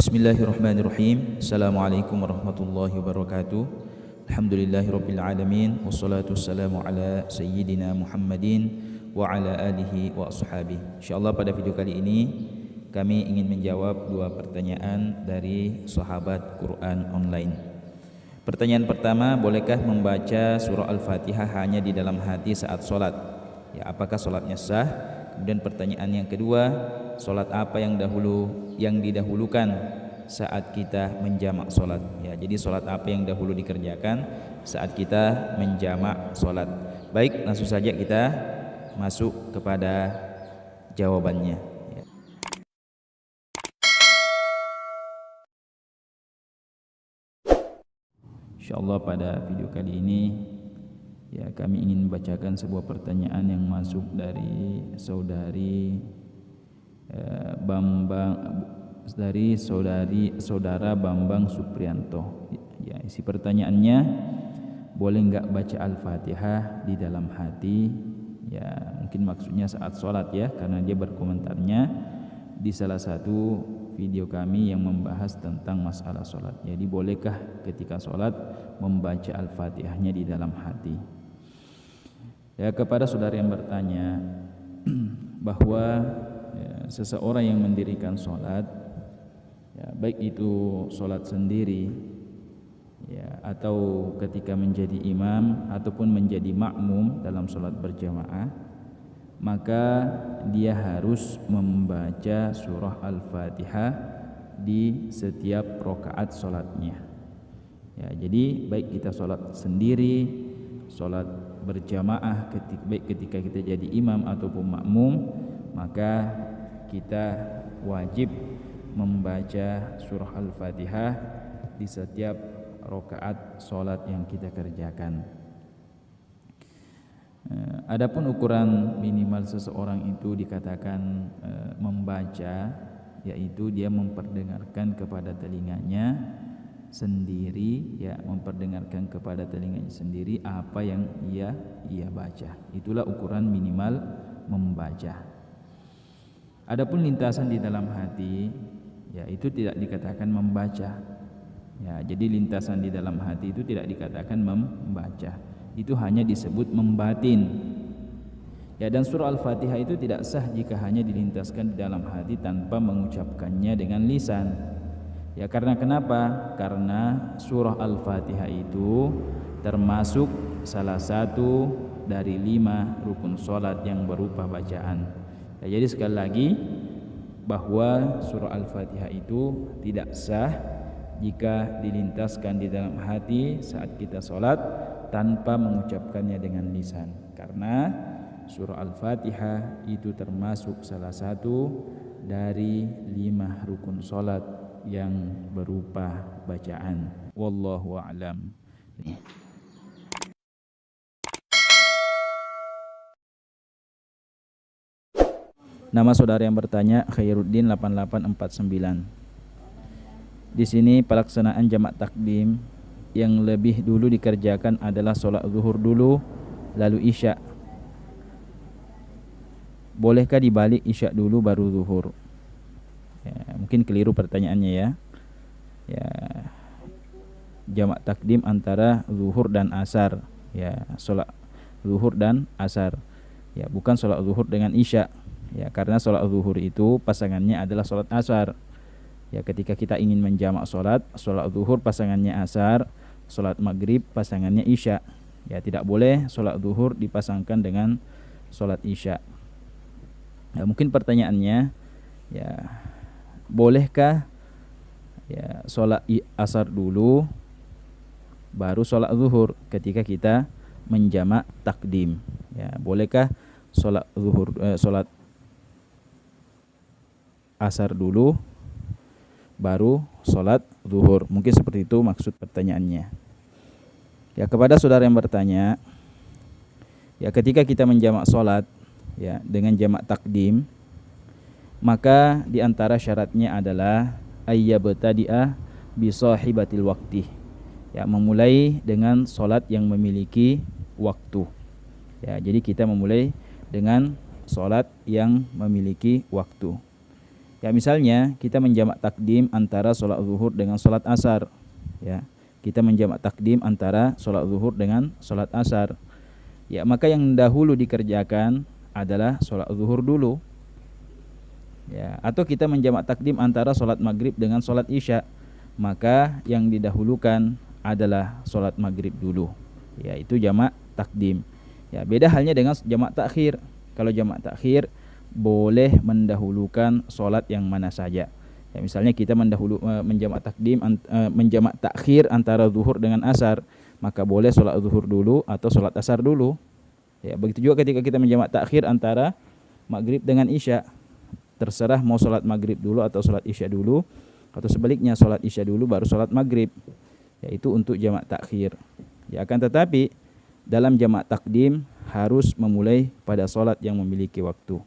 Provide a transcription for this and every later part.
Bismillahirrahmanirrahim. Assalamualaikum warahmatullahi wabarakatuh. Alhamdulillahirabbil alamin wassalatu wassalamu ala sayyidina Muhammadin wa ala alihi wa ashabihi. Insyaallah pada video kali ini kami ingin menjawab dua pertanyaan dari sahabat Quran online. Pertanyaan pertama, bolehkah membaca surah Al-Fatihah hanya di dalam hati saat sholat? Ya, apakah sholatnya sah? Kemudian pertanyaan yang kedua, sholat apa yang didahulukan saat kita menjamak sholat? Ya, jadi sholat apa yang dahulu dikerjakan saat kita menjamak sholat? Baik, langsung saja kita masuk kepada jawabannya. InsyaAllah pada video kali ini ya kami ingin membacakan sebuah pertanyaan yang masuk dari saudara Bambang Suprianto. Ya, isi pertanyaannya, boleh enggak baca Al-Fatihah di dalam hati? Ya, mungkin maksudnya saat sholat ya, karena dia berkomentarnya di salah satu video kami yang membahas tentang masalah sholat. Jadi bolehkah ketika sholat membaca Al-Fatihahnya di dalam hati? Ya, kepada saudara yang bertanya bahwa ya, seseorang yang mendirikan sholat, ya, baik itu sholat sendiri ya, atau ketika menjadi imam ataupun menjadi makmum dalam sholat berjamaah, maka dia harus membaca surah Al-Fatihah di setiap rakaat sholatnya. Ya, jadi baik kita sholat sendiri, sholat berjamaah, baik ketika kita jadi imam ataupun makmum, maka kita wajib membaca surah Al-Fatihah di setiap rakaat sholat yang kita kerjakan. Adapun ukuran minimal seseorang itu dikatakan membaca, yaitu dia memperdengarkan kepada telinganya sendiri, ya, memperdengarkan kepada telinganya sendiri apa yang ia baca. Itulah ukuran minimal membaca. Adapun lintasan di dalam hati, ya, itu tidak dikatakan membaca. Ya, jadi lintasan di dalam hati itu tidak dikatakan membaca. Itu hanya disebut membatin. Ya, dan surah Al-Fatihah itu tidak sah jika hanya dilintaskan di dalam hati tanpa mengucapkannya dengan lisan. Ya, karena kenapa? Karena surah Al-Fatihah itu termasuk salah satu dari 5 rukun salat yang berupa bacaan. Ya, jadi sekali lagi bahwa surah Al-Fatihah itu tidak sah jika dilintaskan di dalam hati saat kita salat tanpa mengucapkannya dengan lisan, karena surah Al-Fatihah itu termasuk salah satu dari 5 rukun salat yang berupa bacaan. Wallahu a'lam. Nama saudara yang bertanya Khairuddin 8849. Di sini pelaksanaan jamak takdim yang lebih dulu dikerjakan adalah sholat zuhur dulu lalu isya. Bolehkah dibalik isya dulu baru zuhur? Ya, mungkin keliru pertanyaannya ya. Ya, jamak takdim antara zuhur dan asar. Ya, sholat zuhur dan asar. Ya, bukan sholat zuhur dengan isya. Ya, karena sholat zuhur itu pasangannya adalah sholat asar. Ya, ketika kita ingin menjamak sholat zuhur pasangannya asar, sholat maghrib pasangannya isya. Ya, tidak boleh sholat zuhur dipasangkan dengan sholat isya. Ya, mungkin pertanyaannya, ya, bolehkah ya sholat asar dulu baru sholat zuhur ketika kita menjamak takdim? Ya, bolehkah sholat zuhur sholat asar dulu baru sholat zuhur? Mungkin seperti itu maksud pertanyaannya. Ya, kepada saudara yang bertanya, ya, ketika kita menjamak sholat ya dengan jamak takdim, maka diantara syaratnya adalah ayyabtadi'a bi sahibatil waqti. Ya, memulai dengan sholat yang memiliki waktu. Ya, jadi kita memulai dengan sholat yang memiliki waktu. Ya misalnya kita menjamak takdim antara sholat zuhur dengan sholat asar. Ya, kita menjamak takdim antara sholat zuhur dengan sholat asar. Ya, maka yang dahulu dikerjakan adalah sholat zuhur dulu. Ya, atau kita menjamak takdim antara sholat maghrib dengan sholat isya, maka yang didahulukan adalah sholat maghrib dulu. Ya, itu jamak takdim. Ya, beda halnya dengan jamak takhir. Kalau jamak takhir boleh mendahulukan sholat yang mana saja. Ya, misalnya kita menjamak takdim, menjamak takhir antara zuhur dengan asar, maka boleh sholat zuhur dulu atau sholat asar dulu. Ya, begitu juga ketika kita menjamak takhir antara maghrib dengan isya, terserah mau sholat maghrib dulu atau sholat isya dulu, atau sebaliknya sholat isya dulu baru sholat maghrib. Yaitu untuk jamak takhir. Ya, akan tetapi dalam jamak takdim harus memulai pada sholat yang memiliki waktu.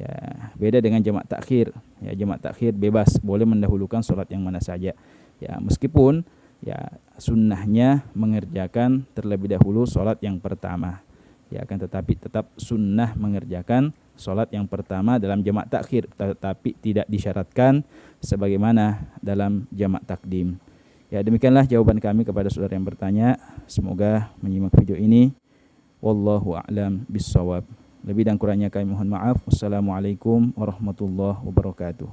Ya, beda dengan jamak takhir. Ya, jamak takhir bebas, boleh mendahulukan sholat yang mana saja. Ya, meskipun ya sunnahnya mengerjakan terlebih dahulu sholat yang pertama. Ya, akan tetapi tetap sunnah mengerjakan sholat yang pertama dalam jamak takhir, tetapi tidak disyaratkan sebagaimana dalam jamak takdim. Ya, demikianlah jawaban kami kepada saudara yang bertanya. Semoga menyimak video ini. Wallahu a'lam bissawab. Lebih dan kurangnya kami mohon maaf. Wassalamualaikum warahmatullahi wabarakatuh.